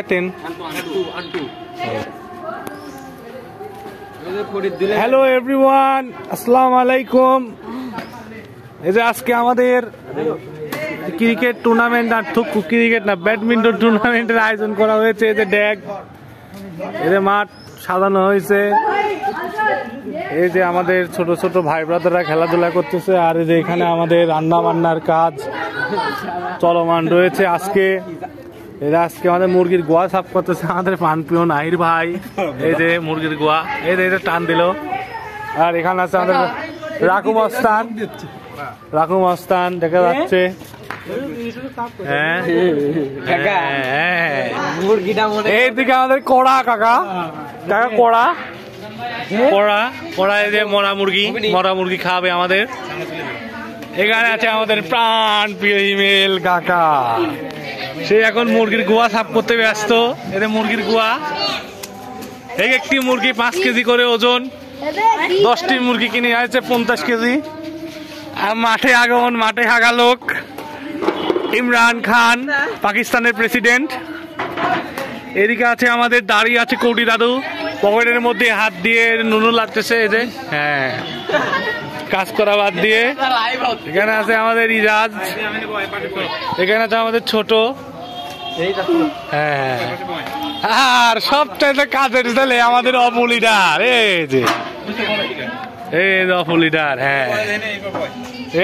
দেখাতেন। Hello everyone, আসসালামু আলাইকুম। এই যে আজকে আমাদের ক্রিকেট টুর্নামেন্ট, আর ক্রিকেট না, ব্যাডমিন্টন টুর্নামেন্টের আয়োজন করা হয়েছে। এই যে ড্যাগ, এই যে মাঠ সাজানো হয়েছে। এই যে আমাদের ছোট ছোট ভাই ব্রাদাররা খেলাধুলা করতেছে, আর এই যে এখানে আমাদের রান্না বান্নার কাজ চলমান রয়েছে। আজকে আমাদের মুরগির গোয়া সাফ করতেছে আমাদের প্রাণপ্রিয় নাহির ভাই। এই যে মুরগির গোয়া, এই যে টান দিল। আর এখানে আছে আমাদের রাকু মস্তান দেখা যাচ্ছে। এইদিকে আমাদের কড়া কাকা কড়া এই যে মরা মুরগি খাবে আমাদের। এখানে আছে আমাদের প্রাণ প্রিয় ইমেল কাকা, সে এখন মুরগির গোয়া সাফ করতে ব্যস্ত। এতে মুরগির গোয়া, একটি মুরগি 5 কেজি করে ওজন, 10টি মুরগি কিনে আসছে 50 কেজি। আর মাঠে আগমন, মাঠে হাগা লোক ইমরান খান, পাকিস্তানের প্রেসিডেন্ট। এদিকে আছে আমাদের দাঁড়িয়ে আছে কৌটি দাদু, পকেটের মধ্যে হাত দিয়ে নুনু লাগতেছে। এই যে হ্যাঁ, কাজ করা বাদ দিয়ে। এখানে আছে আমাদের ইজাজ, এখানে আছে আমাদের ছোট। হ্যাঁ, আর সবচাইতে কাজের ছেলে আমাদের অপু লিডার। এই যে অপু লিডার, হ্যাঁ,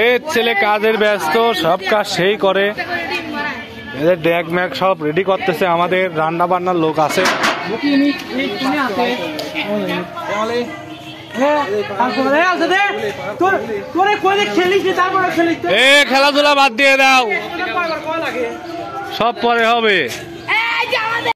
এই ছেলে কাজের ব্যস্ত, সব কাজ সেই করে। এদের ড্যাগ ম্যাগ সব রেডি করতেছে। আমাদের রান্না বান্নার লোক আছে। খেলাধুলা বাদ দিয়ে দাও, সব পরে হবে।